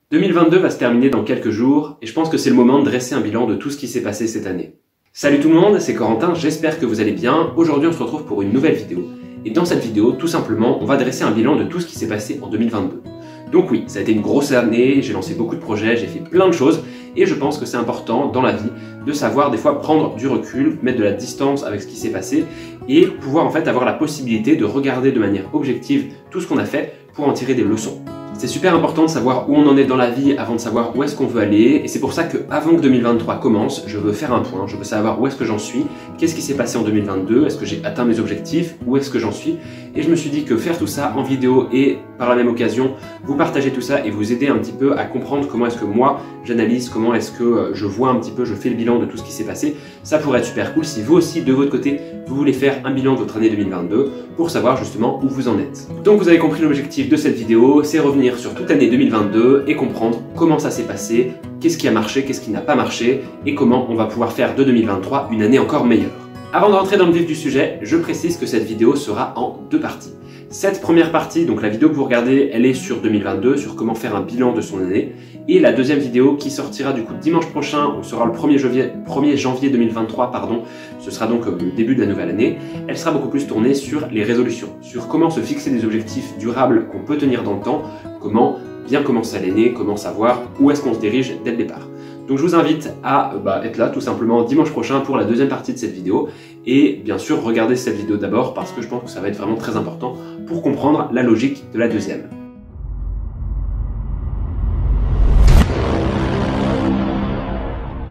2022 va se terminer dans quelques jours et je pense que c'est le moment de dresser un bilan de tout ce qui s'est passé cette année. Salut tout le monde, c'est Corentin, j'espère que vous allez bien. Aujourd'hui on se retrouve pour une nouvelle vidéo. Et dans cette vidéo, tout simplement, on va dresser un bilan de tout ce qui s'est passé en 2022. Donc oui, ça a été une grosse année, j'ai lancé beaucoup de projets, j'ai fait plein de choses et je pense que c'est important dans la vie de savoir des fois prendre du recul, mettre de la distance avec ce qui s'est passé et pouvoir en fait avoir la possibilité de regarder de manière objective tout ce qu'on a fait pour en tirer des leçons. C'est super important de savoir où on en est dans la vie avant de savoir où est-ce qu'on veut aller et c'est pour ça que avant que 2023 commence, je veux faire un point, je veux savoir où est-ce que j'en suis, qu'est-ce qui s'est passé en 2022, est-ce que j'ai atteint mes objectifs, où est-ce que j'en suis et je me suis dit que faire tout ça en vidéo et par la même occasion, vous partager tout ça et vous aider un petit peu à comprendre comment est-ce que moi j'analyse, comment est-ce que je vois un petit peu, je fais le bilan de tout ce qui s'est passé, ça pourrait être super cool si vous aussi de votre côté vous voulez faire un bilan de votre année 2022 pour savoir justement où vous en êtes. Donc vous avez compris l'objectif de cette vidéo, c'est revenir sur toute l'année 2022 et comprendre comment ça s'est passé, qu'est-ce qui a marché, qu'est-ce qui n'a pas marché et comment on va pouvoir faire de 2023 une année encore meilleure. Avant de rentrer dans le vif du sujet, je précise que cette vidéo sera en deux parties. Cette première partie, donc la vidéo que vous regardez, elle est sur 2022, sur comment faire un bilan de son année. Et la deuxième vidéo qui sortira du coup dimanche prochain, on sera le 1er janvier 2023, pardon, ce sera donc le début de la nouvelle année, elle sera beaucoup plus tournée sur les résolutions, sur comment se fixer des objectifs durables qu'on peut tenir dans le temps, comment bien commencer l'année, comment savoir où est-ce qu'on se dirige dès le départ. Donc je vous invite à être là tout simplement dimanche prochain pour la deuxième partie de cette vidéo et bien sûr regardez cette vidéo d'abord parce que je pense que ça va être vraiment très important pour comprendre la logique de la deuxième.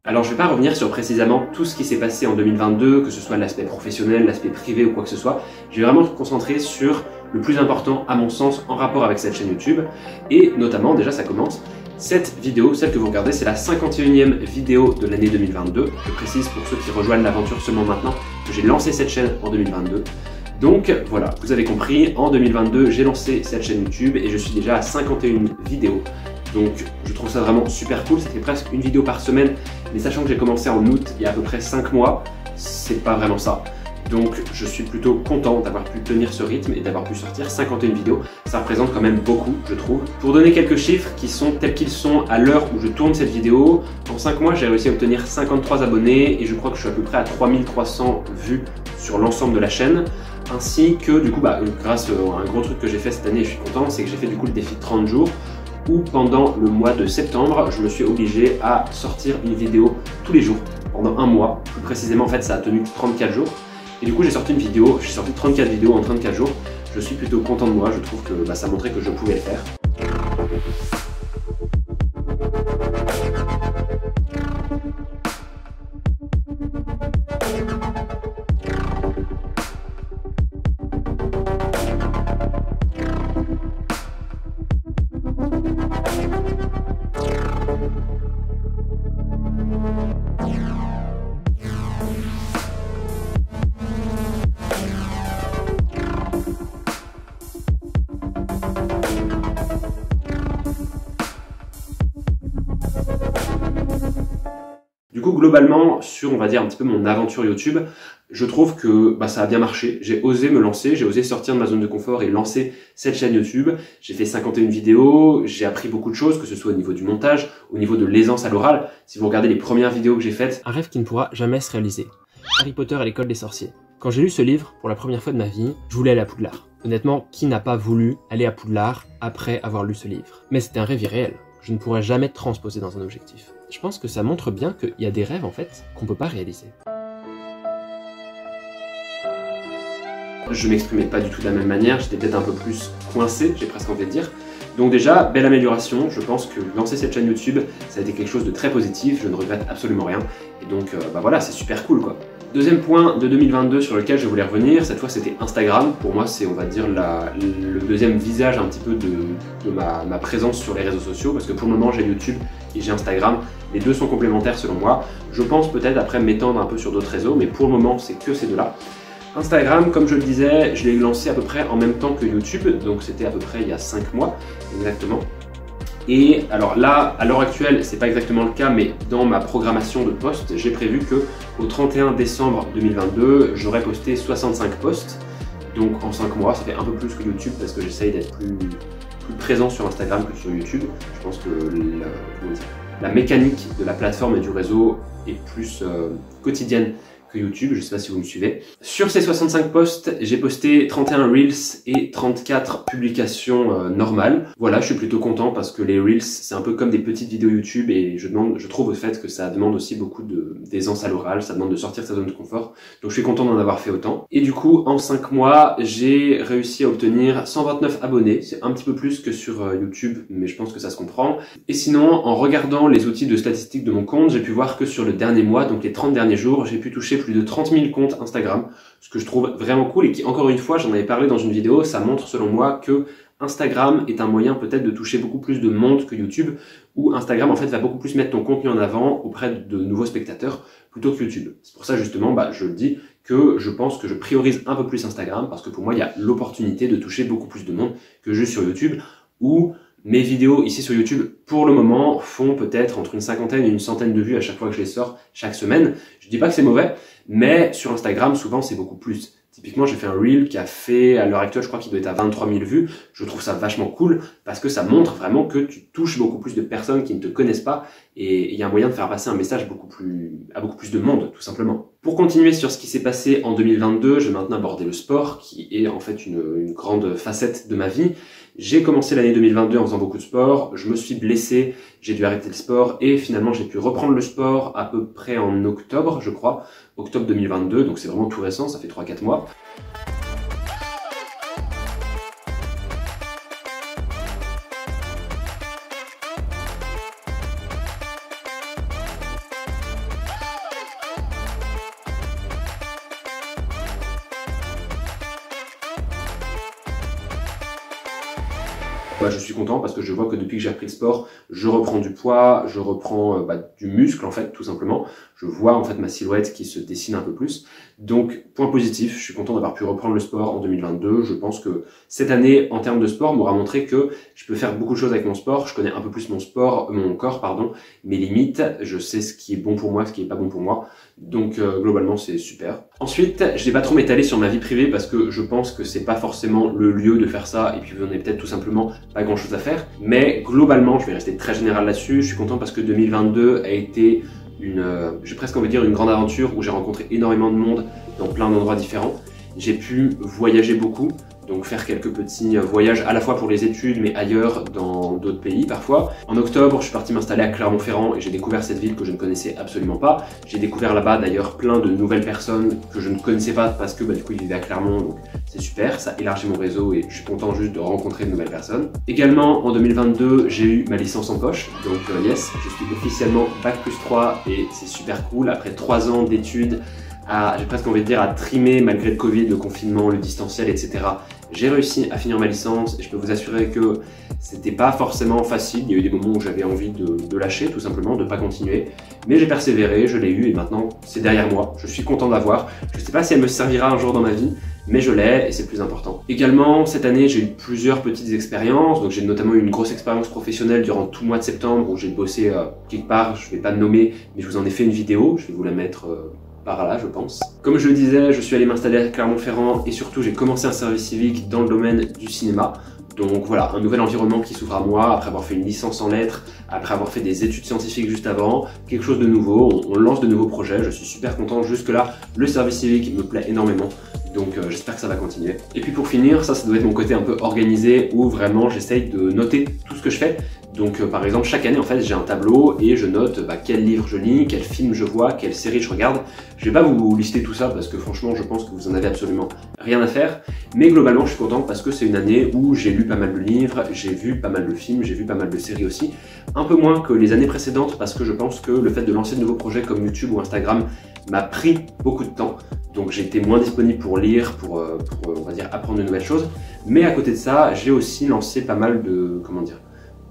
Alors je ne vais pas revenir sur précisément tout ce qui s'est passé en 2022, que ce soit l'aspect professionnel, l'aspect privé ou quoi que ce soit. Je vais vraiment me concentrer sur le plus important à mon sens en rapport avec cette chaîne YouTube et notamment déjà ça commence. Cette vidéo, celle que vous regardez, c'est la 51e vidéo de l'année 2022. Je précise pour ceux qui rejoignent l'aventure seulement maintenant que j'ai lancé cette chaîne en 2022. Donc voilà, vous avez compris, en 2022, j'ai lancé cette chaîne YouTube et je suis déjà à 51 vidéos. Donc je trouve ça vraiment super cool, ça fait presque une vidéo par semaine, mais sachant que j'ai commencé en août il y a à peu près 5 mois, c'est pas vraiment ça. Donc je suis plutôt content d'avoir pu tenir ce rythme et d'avoir pu sortir 51 vidéos. Ça représente quand même beaucoup, je trouve. Pour donner quelques chiffres qui sont tels qu'ils sont à l'heure où je tourne cette vidéo, en 5 mois j'ai réussi à obtenir 53 abonnés et je crois que je suis à peu près à 3300 vues sur l'ensemble de la chaîne. Ainsi que du coup, grâce à un gros truc que j'ai fait cette année, je suis content, c'est que j'ai fait du coup le défi de 30 jours où pendant le mois de septembre, je me suis obligé à sortir une vidéo tous les jours pendant un mois. Plus précisément, en fait, ça a tenu 34 jours. Et du coup, j'ai sorti 34 vidéos en 34 jours. Je suis plutôt content de moi, je trouve que ça montrait que je pouvais le faire. Du coup, globalement, sur, on va dire, un petit peu mon aventure YouTube, je trouve que ça a bien marché. J'ai osé me lancer, j'ai osé sortir de ma zone de confort et lancer cette chaîne YouTube. J'ai fait 51 vidéos, j'ai appris beaucoup de choses, que ce soit au niveau du montage, au niveau de l'aisance à l'oral. Si vous regardez les premières vidéos que j'ai faites, un rêve qui ne pourra jamais se réaliser. Harry Potter et l'école des sorciers. Quand j'ai lu ce livre, pour la première fois de ma vie, je voulais aller à Poudlard. Honnêtement, qui n'a pas voulu aller à Poudlard après avoir lu ce livre? Mais c'était un rêve irréel. Je ne pourrais jamais transposer dans un objectif. Je pense que ça montre bien qu'il y a des rêves en fait qu'on peut pas réaliser. Je m'exprimais pas du tout de la même manière, j'étais peut-être un peu plus coincé, j'ai presque envie de dire. Donc déjà, belle amélioration, je pense que lancer cette chaîne YouTube, ça a été quelque chose de très positif, je ne regrette absolument rien. Et donc voilà, c'est super cool quoi. Deuxième point de 2022 sur lequel je voulais revenir, cette fois c'était Instagram. Pour moi c'est on va dire le deuxième visage un petit peu de ma présence sur les réseaux sociaux parce que pour le moment j'ai YouTube et j'ai Instagram. Les deux sont complémentaires selon moi. Je pense peut-être après m'étendre un peu sur d'autres réseaux mais pour le moment c'est que ces deux-là. Instagram, comme je le disais, je l'ai lancé à peu près en même temps que YouTube, donc c'était à peu près il y a 5 mois exactement. Et alors là, à l'heure actuelle, c'est pas exactement le cas, mais dans ma programmation de posts, j'ai prévu que au 31 décembre 2022, j'aurais posté 65 posts. Donc en 5 mois, ça fait un peu plus que YouTube parce que j'essaye d'être plus plus présent sur Instagram que sur YouTube. Je pense que la mécanique de la plateforme et du réseau est plus quotidienne que YouTube, je sais pas si vous me suivez. Sur ces 65 posts, j'ai posté 31 Reels et 34 publications normales. Voilà, je suis plutôt content parce que les Reels, c'est un peu comme des petites vidéos YouTube et je trouve au fait que ça demande aussi beaucoup d'aisance à l'oral, ça demande de sortir de sa zone de confort. Donc je suis content d'en avoir fait autant. Et du coup, en 5 mois, j'ai réussi à obtenir 129 abonnés. C'est un petit peu plus que sur YouTube, mais je pense que ça se comprend. Et sinon, en regardant les outils de statistiques de mon compte, j'ai pu voir que sur le dernier mois, donc les 30 derniers jours, j'ai pu toucher plus de 30 000 comptes Instagram, ce que je trouve vraiment cool et qui, encore une fois, j'en avais parlé dans une vidéo, ça montre selon moi que Instagram est un moyen peut-être de toucher beaucoup plus de monde que YouTube, où Instagram en fait va beaucoup plus mettre ton contenu en avant auprès de nouveaux spectateurs plutôt que YouTube. C'est pour ça justement, je le dis, que je pense que je priorise un peu plus Instagram parce que pour moi il y a l'opportunité de toucher beaucoup plus de monde que juste sur YouTube, où mes vidéos ici sur YouTube, pour le moment, font peut-être entre une cinquantaine et une centaine de vues à chaque fois que je les sors chaque semaine. Je dis pas que c'est mauvais, mais sur Instagram, souvent, c'est beaucoup plus. Typiquement, j'ai fait un Reel qui a fait, à l'heure actuelle, je crois qu'il doit être à 23 000 vues. Je trouve ça vachement cool parce que ça montre vraiment que tu touches beaucoup plus de personnes qui ne te connaissent pas et il y a un moyen de faire passer un message à beaucoup plus de monde, tout simplement. Pour continuer sur ce qui s'est passé en 2022, je vais maintenant aborder le sport qui est en fait une grande facette de ma vie. J'ai commencé l'année 2022 en faisant beaucoup de sport, je me suis blessé, j'ai dû arrêter le sport et finalement j'ai pu reprendre le sport à peu près en octobre, je crois, octobre 2022, donc c'est vraiment tout récent, ça fait 3-4 mois. Je suis content parce que je vois que depuis que j'ai repris le sport, je reprends du poids, je reprends du muscle en fait, tout simplement. Je vois en fait ma silhouette qui se dessine un peu plus. Donc, point positif, je suis content d'avoir pu reprendre le sport en 2022. Je pense que cette année, en termes de sport, m'aura montré que je peux faire beaucoup de choses avec mon sport. Je connais un peu plus mon corps, mes limites. Je sais ce qui est bon pour moi, ce qui est pas bon pour moi. Donc, globalement, c'est super. Ensuite, je vais pas trop m'étaler sur ma vie privée parce que je pense que c'est pas forcément le lieu de faire ça et puis vous en avez peut-être tout simplement pas grand chose à faire. Mais globalement, je vais rester très général là-dessus. Je suis content parce que 2022 a été j'ai presque envie de dire une grande aventure où j'ai rencontré énormément de monde dans plein d'endroits différents. J'ai pu voyager beaucoup, donc faire quelques petits voyages à la fois pour les études mais ailleurs dans d'autres pays parfois. En octobre, je suis parti m'installer à Clermont-Ferrand et j'ai découvert cette ville que je ne connaissais absolument pas. J'ai découvert là-bas d'ailleurs plein de nouvelles personnes que je ne connaissais pas parce que du coup ils vivaient à Clermont, donc c'est super, ça élargit mon réseau et je suis content juste de rencontrer de nouvelles personnes. Également en 2022, j'ai eu ma licence en poche, donc yes, je suis officiellement Bac+3 et c'est super cool après 3 ans d'études. J'ai presque envie de dire à trimer malgré le Covid, le confinement, le distanciel, etc. J'ai réussi à finir ma licence et je peux vous assurer que c'était pas forcément facile. Il y a eu des moments où j'avais envie de lâcher, tout simplement, de pas continuer. Mais j'ai persévéré, je l'ai eu et maintenant c'est derrière moi. Je suis content d'avoir. Je sais pas si elle me servira un jour dans ma vie, mais je l'ai et c'est le plus important. Également, cette année, j'ai eu plusieurs petites expériences. Donc j'ai notamment eu une grosse expérience professionnelle durant tout le mois de septembre où j'ai bossé quelque part, je vais pas le nommer, mais je vous en ai fait une vidéo, je vais vous la mettre par là, je pense. Comme je le disais, je suis allé m'installer à Clermont-Ferrand et surtout j'ai commencé un service civique dans le domaine du cinéma. Donc voilà, un nouvel environnement qui s'ouvre à moi après avoir fait une licence en lettres, après avoir fait des études scientifiques juste avant, quelque chose de nouveau, on lance de nouveaux projets, je suis super content. Jusque là, le service civique me plaît énormément. Donc j'espère que ça va continuer. Et puis pour finir, ça doit être mon côté un peu organisé où vraiment j'essaye de noter tout ce que je fais. Donc par exemple chaque année en fait j'ai un tableau et je note quel livre je lis, quel film je vois, quelle série je regarde. Je vais pas vous lister tout ça parce que franchement je pense que vous en avez absolument rien à faire. Mais globalement je suis content parce que c'est une année où j'ai lu pas mal de livres, j'ai vu pas mal de films, j'ai vu pas mal de séries aussi. Un peu moins que les années précédentes parce que je pense que le fait de lancer de nouveaux projets comme YouTube ou Instagram m'a pris beaucoup de temps. Donc j'ai été moins disponible pour lire, pour on va dire apprendre de nouvelles choses. Mais à côté de ça, j'ai aussi lancé pas mal de,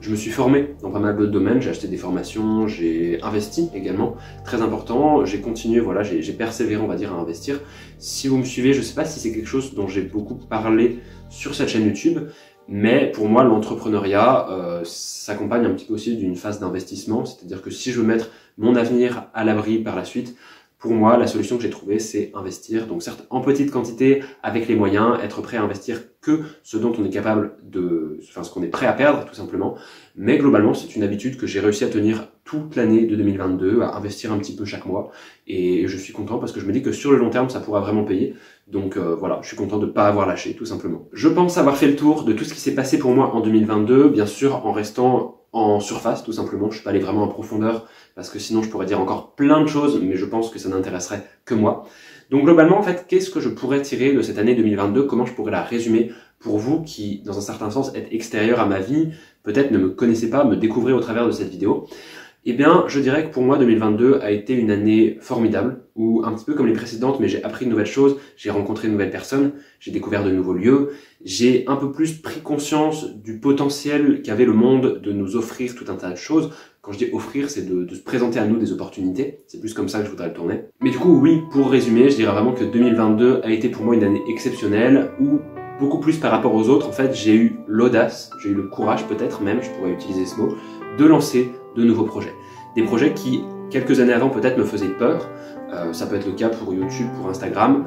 je me suis formé dans pas mal d'autres domaines, j'ai acheté des formations, j'ai investi également, très important. J'ai continué, voilà, j'ai persévéré, on va dire, à investir. Si vous me suivez, je sais pas si c'est quelque chose dont j'ai beaucoup parlé sur cette chaîne YouTube, mais pour moi, l'entrepreneuriat s'accompagne un petit peu aussi d'une phase d'investissement, c'est-à-dire que si je veux mettre mon avenir à l'abri par la suite, Pour moi, la solution que j'ai trouvée, c'est investir, donc certes en petite quantité, avec les moyens, être prêt à investir que ce dont on est capable ce qu'on est prêt à perdre, tout simplement. Mais globalement, c'est une habitude que j'ai réussi à tenir toute l'année de 2022, à investir un petit peu chaque mois. Et je suis content parce que je me dis que sur le long terme, ça pourra vraiment payer. Donc voilà, je suis content de ne pas avoir lâché, tout simplement. Je pense avoir fait le tour de tout ce qui s'est passé pour moi en 2022, bien sûr en restant en surface, tout simplement. Je suis pas allé vraiment en profondeur parce que sinon je pourrais dire encore plein de choses, mais je pense que ça n'intéresserait que moi. Donc globalement, en fait, qu'est-ce que je pourrais tirer de cette année 2022? Comment je pourrais la résumer pour vous qui, dans un certain sens, êtes extérieur à ma vie, peut-être ne me connaissez pas, me découvrez au travers de cette vidéo? Eh bien, je dirais que pour moi, 2022 a été une année formidable, où un petit peu comme les précédentes, mais j'ai appris de nouvelles choses, j'ai rencontré de nouvelles personnes, j'ai découvert de nouveaux lieux, j'ai un peu plus pris conscience du potentiel qu'avait le monde de nous offrir tout un tas de choses. Quand je dis offrir, c'est de se présenter à nous des opportunités, c'est plus comme ça que je voudrais le tourner. Mais du coup, oui, pour résumer, je dirais vraiment que 2022 a été pour moi une année exceptionnelle, où beaucoup plus par rapport aux autres, en fait, j'ai eu l'audace, j'ai eu le courage peut-être même, je pourrais utiliser ce mot, de lancer de nouveaux projets. Des projets qui, quelques années avant, peut-être me faisaient peur. Ça peut être le cas pour YouTube, pour Instagram,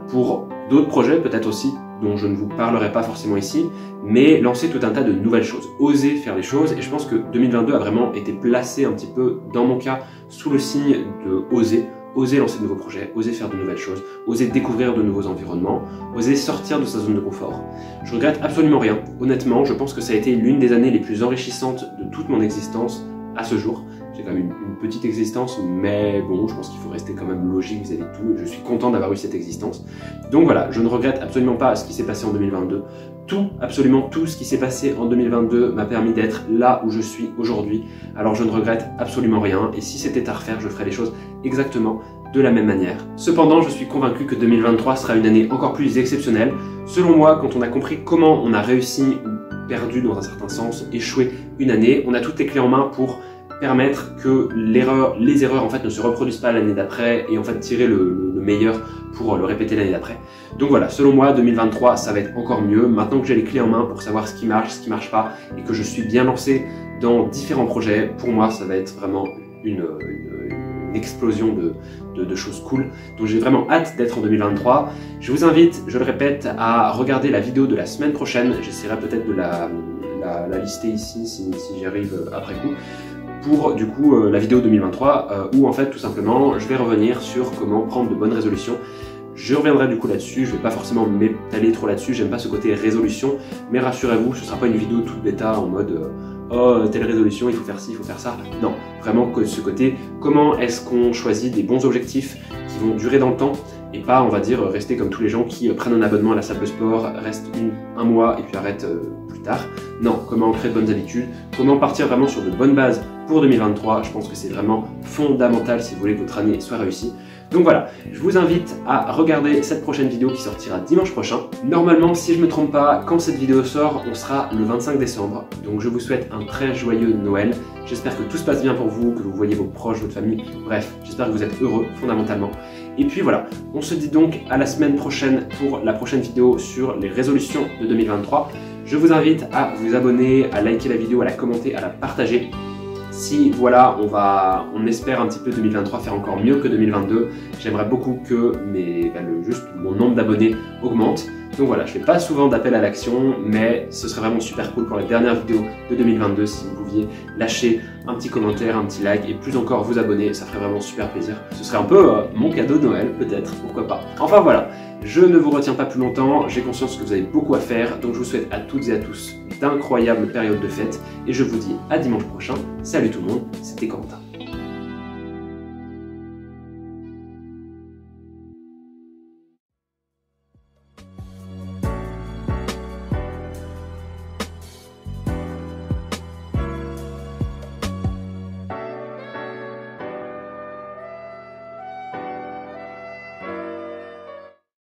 pour d'autres projets peut-être aussi, dont je ne vous parlerai pas forcément ici, mais lancer tout un tas de nouvelles choses, oser faire les choses, et je pense que 2022 a vraiment été placé un petit peu, dans mon cas, sous le signe de oser lancer de nouveaux projets, oser faire de nouvelles choses, oser découvrir de nouveaux environnements, oser sortir de sa zone de confort. Je regrette absolument rien. Honnêtement, je pense que ça a été l'une des années les plus enrichissantes de toute mon existence à ce jour. J'ai quand même une petite existence, mais bon, je pense qu'il faut rester quand même logique vis-à-vis de tout. Je suis content d'avoir eu cette existence. Donc voilà, je ne regrette absolument pas ce qui s'est passé en 2022. Absolument tout ce qui s'est passé en 2022 m'a permis d'être là où je suis aujourd'hui. Alors je ne regrette absolument rien. Et si c'était à refaire, je ferais les choses exactement de la même manière. Cependant, je suis convaincu que 2023 sera une année encore plus exceptionnelle. Selon moi, quand on a compris comment on a réussi ou perdu dans un certain sens, échoué une année, on a toutes les clés en main pour permettre que les erreurs en fait ne se reproduisent pas l'année d'après et en fait tirer le meilleur pour le répéter l'année d'après. Donc voilà, selon moi 2023 ça va être encore mieux, maintenant que j'ai les clés en main pour savoir ce qui marche pas et que je suis bien lancé dans différents projets, pour moi ça va être vraiment une explosion de choses cool. Donc j'ai vraiment hâte d'être en 2023. Je vous invite, je le répète, à regarder la vidéo de la semaine prochaine, j'essaierai peut-être de la lister ici si j'y arrive après coup, pour du coup la vidéo 2023 où en fait tout simplement je vais revenir sur comment prendre de bonnes résolutions. Je reviendrai du coup là-dessus, je vais pas forcément m'étaler trop là-dessus, j'aime pas ce côté résolution, mais rassurez-vous, ce sera pas une vidéo toute bêta en mode oh telle résolution, il faut faire ci, il faut faire ça. Non, vraiment ce côté, comment est-ce qu'on choisit des bons objectifs qui vont durer dans le temps et pas, on va dire, rester comme tous les gens qui prennent un abonnement à la salle de sport, restent un mois et puis arrêtent plus tard. Non, comment créer de bonnes habitudes, comment partir vraiment sur de bonnes bases pour 2023, je pense que c'est vraiment fondamental si vous voulez que votre année soit réussie. Donc voilà, je vous invite à regarder cette prochaine vidéo qui sortira dimanche prochain. Normalement, si je ne me trompe pas, quand cette vidéo sort, on sera le 25 décembre. Donc je vous souhaite un très joyeux Noël. J'espère que tout se passe bien pour vous, que vous voyez vos proches, votre famille. Bref, j'espère que vous êtes heureux, fondamentalement. Et puis voilà, on se dit donc à la semaine prochaine pour la prochaine vidéo sur les résolutions de 2023. Je vous invite à vous abonner, à liker la vidéo, à la commenter, à la partager. Si voilà, on espère un petit peu 2023 faire encore mieux que 2022, j'aimerais beaucoup que mon nombre d'abonnés augmente. Donc voilà, je fais pas souvent d'appel à l'action, mais ce serait vraiment super cool pour la dernière vidéo de 2022 si vous pouviez lâcher un petit commentaire, un petit like et plus encore vous abonner, ça ferait vraiment super plaisir. Ce serait un peu mon cadeau de Noël, peut-être, pourquoi pas. Enfin voilà, je ne vous retiens pas plus longtemps, j'ai conscience que vous avez beaucoup à faire, donc je vous souhaite à toutes et à tous d'incroyables périodes de fête et je vous dis à dimanche prochain. Salut tout le monde, c'était Corentin.